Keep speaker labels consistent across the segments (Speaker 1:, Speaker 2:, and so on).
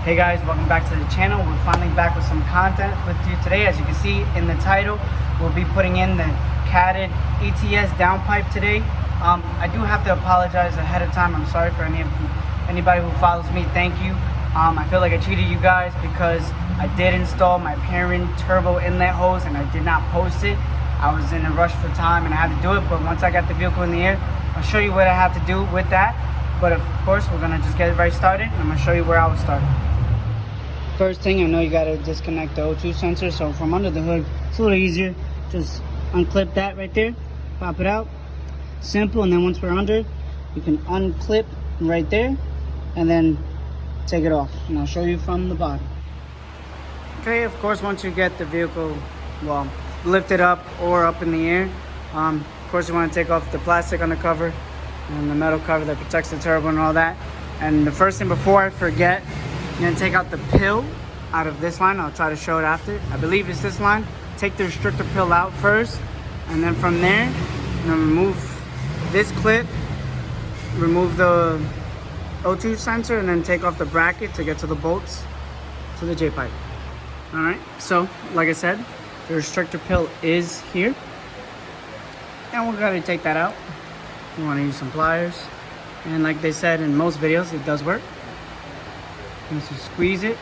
Speaker 1: Hey guys, welcome back to the channel. We're finally back with some content with you today. As you can see in the title, we'll be putting in the catted ETS downpipe today. I do have to apologize ahead of time. I'm sorry for anybody who follows me. Thank you. I feel like I cheated you guys because I did install my Perrin turbo inlet hose and I did not post it. I was in a rush for time and I had to do it, but once I got the vehicle in the air, I'll show you what I have to do with that. But of course, we're gonna just get it right started. I'm gonna show you where I was started. First thing, I know you gotta disconnect the O2 sensor. So from under the hood, it's a little easier. Just unclip that right there, pop it out. Simple, and then once we're under, you can unclip right there and then take it off. And I'll show you from the bottom. Okay, of course, once you get the vehicle, well, lifted up or up in the air, of course you wanna take off the plastic on the cover and the metal cover that protects the turbo and all that. And the first thing before I forget, I'm gonna take out the pill out of this line. I'll try to show it after. I believe it's this line. Take the restrictor pill out first, and then from there, I'm gonna remove this clip, remove the O2 sensor, and then take off the bracket to get to the bolts to the J-pipe. All right, so like I said, the restrictor pill is here. And we're gonna take that out. You wanna use some pliers. And like they said in most videos, it does work. Just squeeze it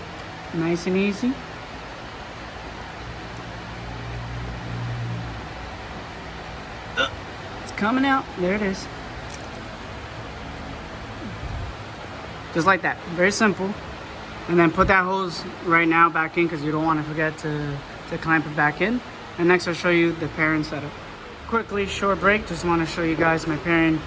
Speaker 1: nice and easy. It's coming out. There it is. Just like that. Very simple. And then put that hose right now back in because you don't want to forget to clamp it back in. And next I'll show you the Perrin setup. Quickly, short break. Just want to show you guys my Perrin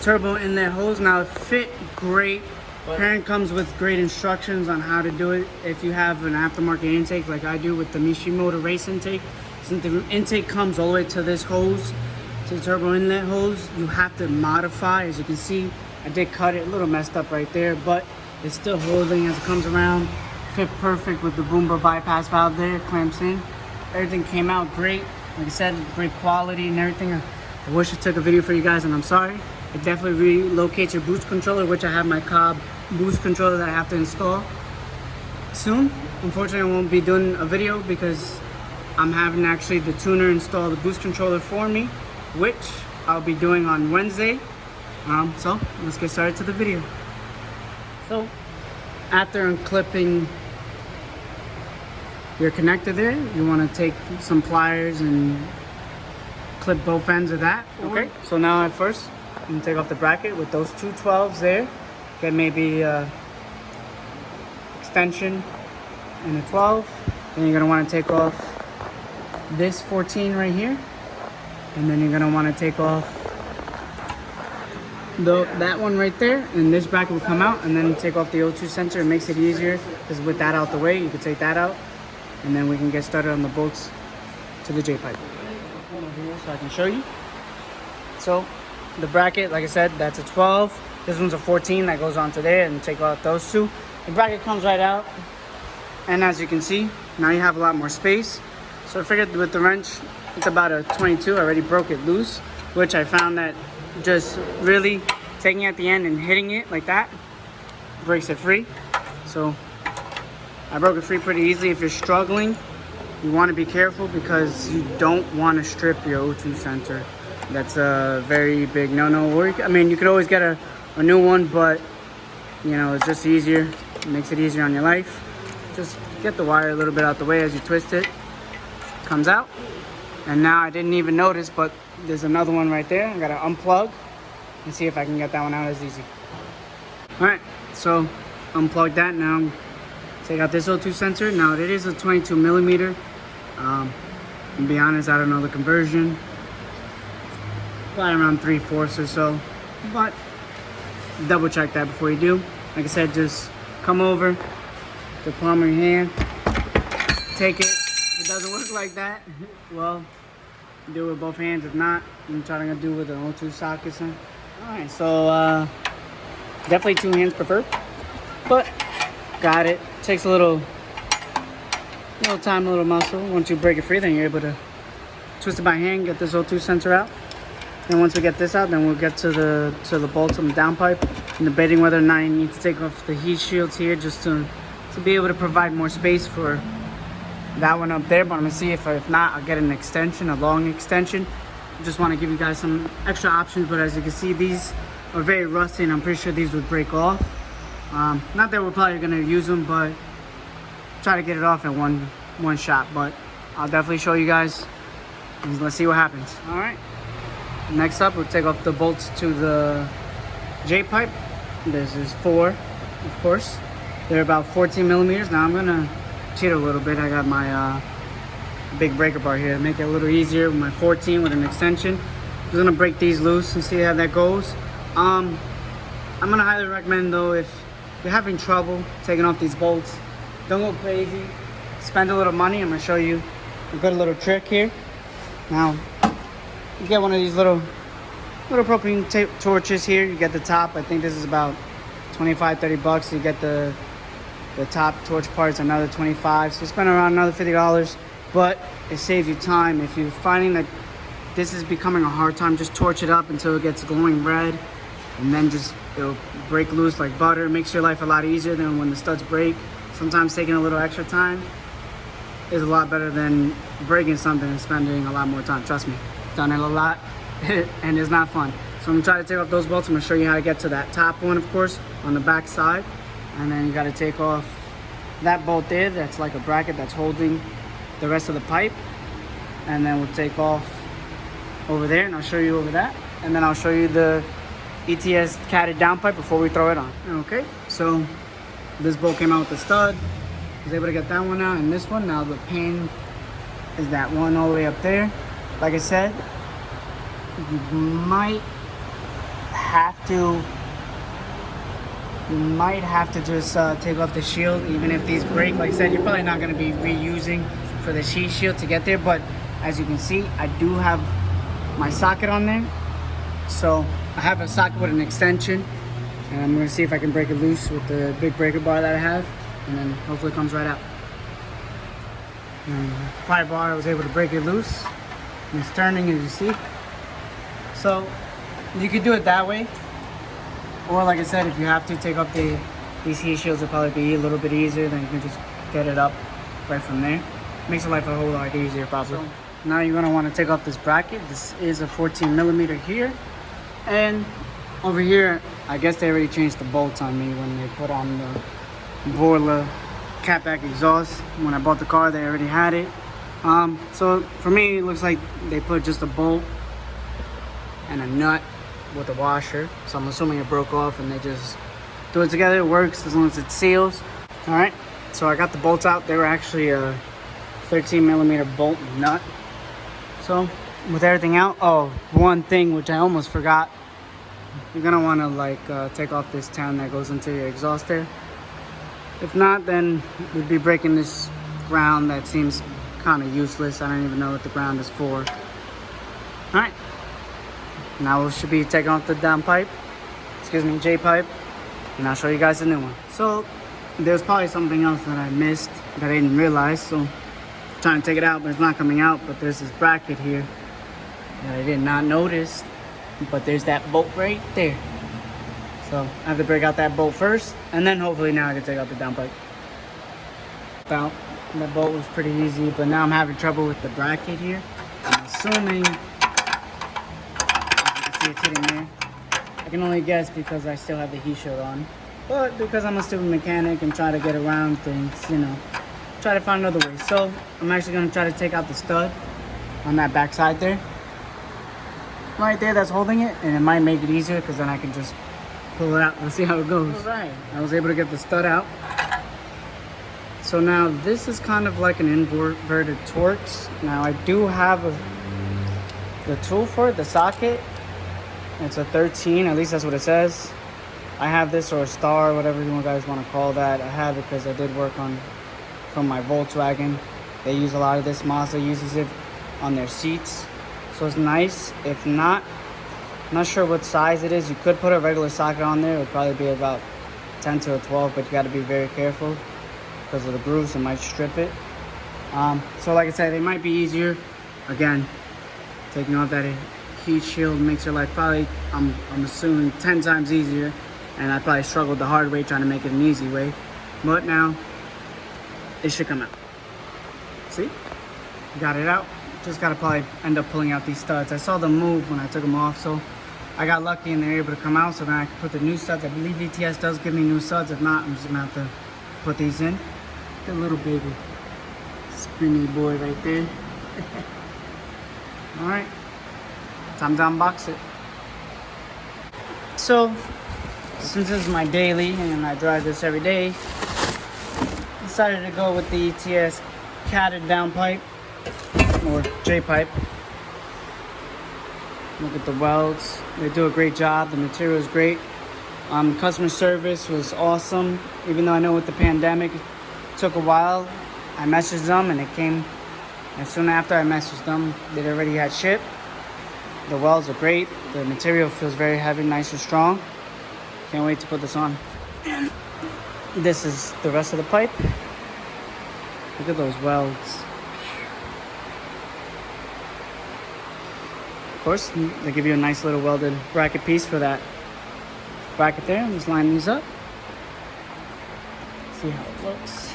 Speaker 1: turbo inlet hose. Now it fit great. Perrin comes with great instructions on how to do it. If you have an aftermarket intake like I do with the Mishimoto race intake, since the intake comes all the way to this hose, to the turbo inlet hose, you have to modify. As you can see, I did cut it, a little messed up right there, but it's still holding as it comes around. Fit perfect with the Boomer bypass valve there, clamps in. Everything came out great. Like I said, great quality and everything. I wish I took a video for you guys and I'm sorry. It definitely relocates your boost controller, which I have my Cobb boost controller that I have to install soon. Unfortunately, I won't be doing a video because I'm having actually the tuner install the boost controller for me, which I'll be doing on Wednesday. So let's get started to the video. So after unclipping your connector there, you want to take some pliers and clip both ends of that. Okay, so now at first I'm gonna take off the bracket with those two 12s there. Get maybe extension and a 12. Then you're gonna want to take off this 14 right here, and then you're gonna want to take off that one right there, and this bracket will come out, and then take off the O2 sensor. It makes it easier because with that out the way, you can take that out, and then we can get started on the bolts to the J-pipe. Come over here so I can show you. So the bracket, like I said, that's a 12. This one's a 14 that goes onto there, and take out those two. The bracket comes right out, and as you can see, now you have a lot more space. So I figured with the wrench, it's about a 22. I already broke it loose, which I found that just really taking it at the end and hitting it like that breaks it free. So I broke it free pretty easily. If you're struggling, you want to be careful because you don't want to strip your O2 sensor. That's a very big no-no. Or I mean, you could always get a new one, but you know, it's just easier. It makes it easier on your life. Just get the wire a little bit out the way as you twist it. Comes out. And now I didn't even notice, but there's another one right there. I gotta unplug and see if I can get that one out as easy. All right, so unplug that now. Take out this O2 sensor. Now it is a 22 millimeter. To be honest, I don't know the conversion. Probably around 3/4 or so, but double check that before you do. Like I said, just come over the palm of your hand, take it. If it doesn't work like that, well, do it with both hands. If not, I'm trying to do it with an O2 socket. So. All right, so definitely two hands preferred, but got it. Takes a little time, a little muscle. Once you break it free, then you're able to twist it by hand, get this O2 sensor out. And once we get this out, then we'll get to the bolts on the downpipe and debating whether or not you need to take off the heat shields here just to to be able to provide more space for that one up there. But I'm gonna see if not, I'll get an extension, a long extension. Just want to give you guys some extra options, but as you can see, these are very rusty and I'm pretty sure these would break off. Not that we're probably gonna use them, but try to get it off in one shot. But I'll definitely show you guys and let's see what happens. All right, next up we'll take off the bolts to the J-pipe. This is 4, of course. They're about 14 millimeters. Now I'm gonna cheat a little bit. I got my big breaker bar here to make it a little easier with my 14 with an extension. I'm gonna break these loose and see how that goes. I'm gonna highly recommend though, if you're having trouble taking off these bolts, don't go crazy, spend a little money. I'm gonna show you a good little trick here. Now you get one of these little propane torches here. You get the top, I think this is about 25-30 bucks. You get the top torch parts, another 25, so you spend around another $50, but it saves you time. If you're finding that this is becoming a hard time, just torch it up until it gets glowing red, and then it'll break loose like butter. It makes your life a lot easier than when the studs break. Sometimes taking a little extra time is a lot better than breaking something and spending a lot more time. Trust me, done it a lot and it's not fun. So I'm gonna try to take off those bolts. I'm gonna show you how to get to that top one, of course, on the back side. And then you gotta take off that bolt there. That's like a bracket that's holding the rest of the pipe. And then we'll take off over there and I'll show you over that. And then I'll show you the ETS catted down pipe before we throw it on. Okay, so this bolt came out with the stud. I was able to get that one out and this one. Now the pain is that one all the way up there. Like I said, you might have to just take off the shield, even if these break. Like I said, you're probably not going to be reusing for the heat shield to get there, but as you can see, I do have my socket on there. So I have a socket with an extension, and I'm going to see if I can break it loose with the big breaker bar that I have, and then hopefully it comes right out. And the pry bar, I was able to break it loose. And it's turning, as you see. So you could do it that way, or like I said, if you have to take off these heat shields, it'll probably be a little bit easier. Then you can just get it up right from there. Makes your life a whole lot easier, probably. So now you're gonna want to take off this bracket. This is a 14 millimeter here, and over here, I guess they already changed the bolts on me when they put on the Borla catback exhaust. When I bought the car, they already had it. So for me, it looks like they put just a bolt and a nut with a washer. So I'm assuming it broke off and they just do it together. It works as long as it seals. All right, so I got the bolts out. They were actually a 13 millimeter bolt nut. So with everything out, oh, one thing which I almost forgot, you're gonna wanna like take off this tan that goes into your exhaust there. If not, then we'd be breaking this ground that seems kind of useless. I don't even know what the ground is for. All right, now we should be taking off the down pipe, J pipe, and I'll show you guys the new one. So there's probably something else that I missed that I didn't realize, so I'm trying to take it out, but it's not coming out. But there's this bracket here that I did not notice, but there's that bolt right there. So I have to break out that bolt first, and then hopefully now I can take out the down pipe. Out. That bolt was pretty easy, but now I'm having trouble with the bracket here. I'm assuming, as you can see it's hitting there. I can only guess because I still have the heat shield on. But because I'm a stupid mechanic and try to get around things, you know, try to find another way. So I'm actually gonna try to take out the stud on that back side there. Right there, that's holding it, and it might make it easier because then I can just pull it out. Let's see how it goes. All right, I was able to get the stud out. So now this is kind of like an inverted Torx. Now I do have the tool for it, the socket. It's a 13, at least that's what it says. I have this, or a star, whatever you guys want to call that. I have it because I did work from my Volkswagen. They use a lot of this. Mazda uses it on their seats. So it's nice. If not, I'm not sure what size it is. You could put a regular socket on there. It would probably be about 10 to a 12, but you got to be very careful because of the grooves. It might strip it. So like I said, it might be easier. Again, taking off that heat shield makes your life probably, I'm assuming, 10 times easier. And I probably struggled the hard way trying to make it an easy way. But now it should come out. See? Got it out. Just gotta probably end up pulling out these studs. I saw them move when I took them off, so I got lucky and they're able to come out, so then I can put the new studs. I believe ETS does give me new studs. If not, I'm just gonna have to put these in. The little baby springy boy right there. All right, time to unbox it. So, since this is my daily and I drive this every day, decided to go with the ETS catted down pipe or J pipe. Look at the welds. They do a great job. The material is great. Customer service was awesome. Even though I know with the pandemic it took a while, I messaged them and it came. As soon after I messaged them, they already had shipped. The welds are great. The material feels very heavy, nice and strong. Can't wait to put this on. And this is the rest of the pipe. Look at those welds. Of course, they give you a nice little welded bracket piece for that bracket there. Let's line these up. See how it looks.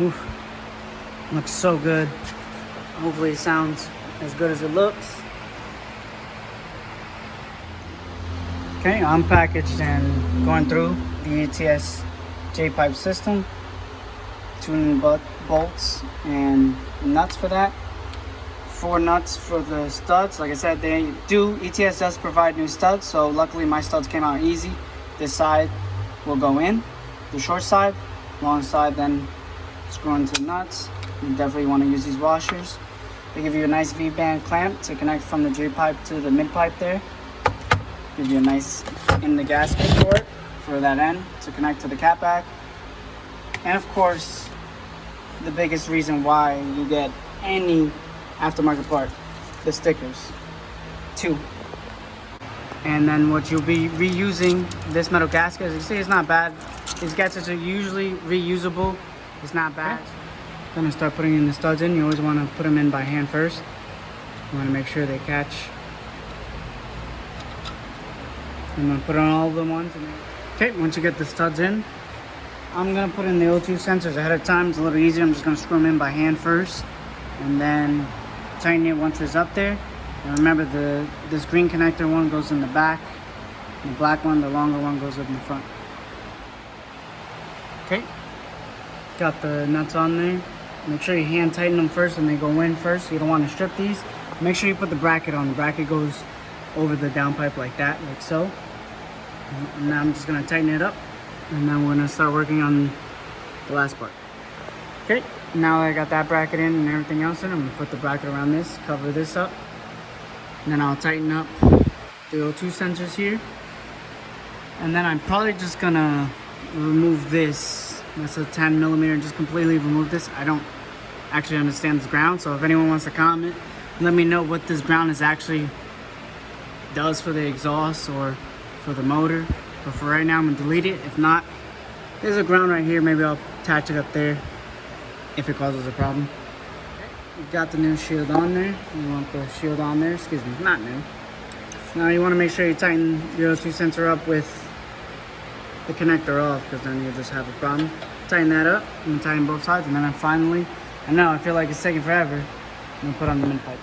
Speaker 1: Oof. Looks so good. Hopefully it sounds as good as it looks. Okay, unpackaged and going through the ETS J-pipe system. 2 new bolts and nuts for that. 4 nuts for the studs. Like I said, ETS does provide new studs, so luckily my studs came out easy. This side will go in, the short side, long side then screw into the nuts. You definitely want to use these washers. They give you a nice V-band clamp to connect from the J-pipe to the mid-pipe there. Give you a nice in the gasket for it, for that end, to connect to the catback. And of course, the biggest reason why you get any aftermarket part, the stickers. 2. And then what you'll be reusing, this metal gasket, as you see, it's not bad. These gaskets are usually reusable. It's not bad. Gonna start putting in the studs in. You always want to put them in by hand first. You want to make sure they catch. I'm gonna put on all of the ones. Okay, once you get the studs in, I'm gonna put in the O2 sensors ahead of time. It's a little easier. I'm just gonna screw them in by hand first, and then tighten it once it's up there. And remember, this green connector one goes in the back, and the black one, the longer one, goes up in the front. Okay, got the nuts on there. Make sure you hand tighten them first and they go in first. You don't want to strip these. Make sure you put the bracket on. The bracket goes over the downpipe like that, like so. And now I'm just gonna tighten it up, and then we're gonna start working on the last part. Okay, now I got that bracket in and everything else in, I'm gonna put the bracket around this, cover this up, and then I'll tighten up the O2 sensors here. And then I'm probably just gonna remove this. That's a 10 millimeter, just completely remove this. I don't actually understand this ground, so if anyone wants to comment, let me know what this ground is actually does for the exhaust or for the motor. But for right now, I'm gonna delete it. If not, there's a ground right here. Maybe I'll attach it up there if it causes a problem. You've got the new shield on there. You want the shield on there, excuse me, not new. Now you wanna make sure you tighten your O2 sensor up with the connector off, because then you'll just have a problem. Tighten that up and tighten both sides, and then finally, I know I feel like it's taking forever, I'm gonna put on the mid pipe.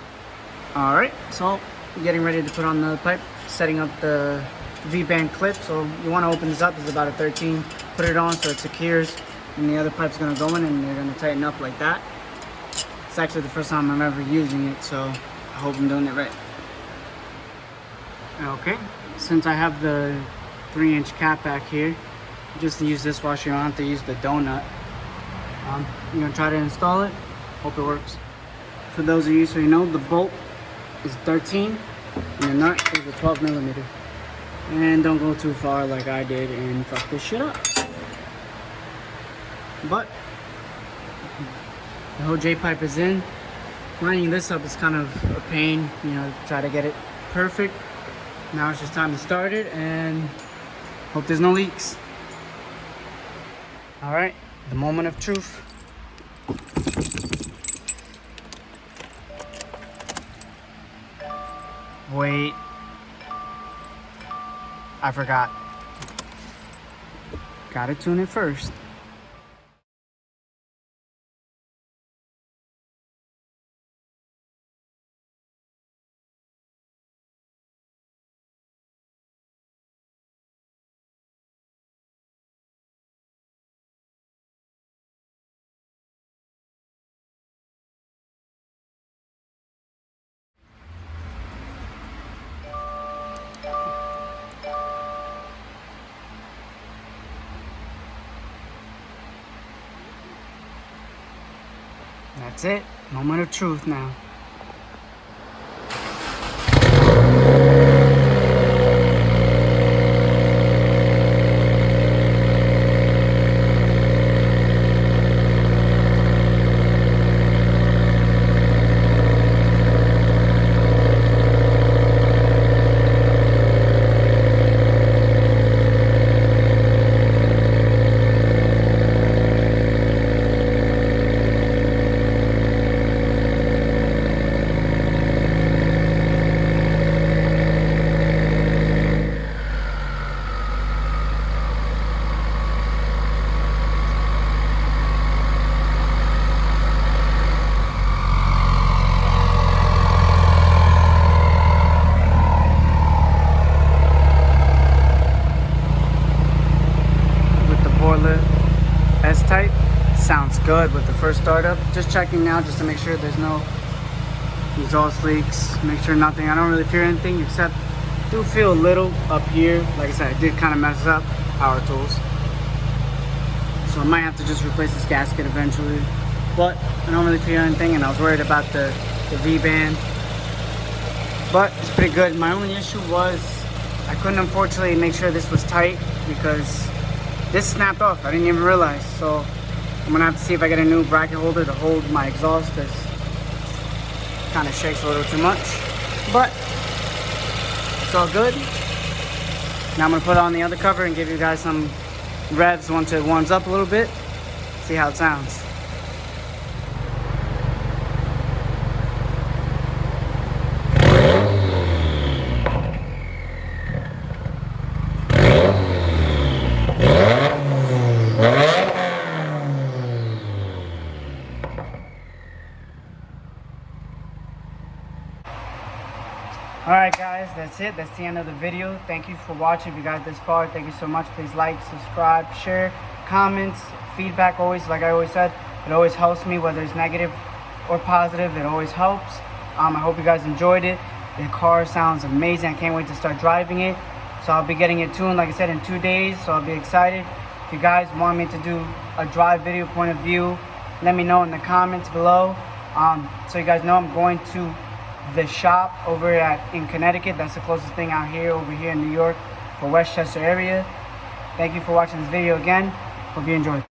Speaker 1: All right, so getting ready to put on the pipe, setting up the V-band clip. So you want to open this up. It's about a 13. Put it on so it secures, and the other pipe's gonna go in, and they're gonna tighten up like that. It's actually the first time I'm ever using it, so I hope I'm doing it right. Okay, since I have the 3-inch cap back here, just to use this washer, you don't have to use the donut. I'm gonna try to install it. Hope it works. For those of you so you know, the bolt is 13 and the nut is a 12 millimeter. And don't go too far like I did and fuck this shit up. But the whole J-pipe is in. Lining this up is kind of a pain, you know, try to get it perfect. Now it's just time to start it and hope there's no leaks. All right, the moment of truth. Wait, I forgot. Gotta tune it first. That's it. Moment of truth now. S-Type sounds good with the first startup. Just checking now just to make sure there's no exhaust leaks, make sure nothing. I don't really fear anything except do feel a little up here. Like I said, I did kind of mess up power tools, so I might have to just replace this gasket eventually, but I don't really fear anything. And I was worried about the V-band, but it's pretty good. My only issue was I couldn't unfortunately make sure this was tight because this snapped off. I didn't even realize. So I'm gonna have to see if I get a new bracket holder to hold my exhaust. This kind of shakes a little too much, but it's all good. Now I'm gonna put on the other cover and give you guys some revs once it warms up a little bit. See how it sounds. Alright guys, that's it. That's the end of the video. Thank you for watching. If you got this far, thank you so much. Please like, subscribe, share, comments, feedback always, like I always said, it always helps me, whether it's negative or positive, it always helps. I hope you guys enjoyed it. The car sounds amazing. I can't wait to start driving it. So I'll be getting it tuned, like I said, in 2 days. So I'll be excited. If you guys want me to do a drive video point of view, let me know in the comments below. So you guys know I'm going to the shop over in Connecticut. That's the closest thing out here, over here in New York, for Westchester area. Thank you for watching this video again. Hope you enjoyed.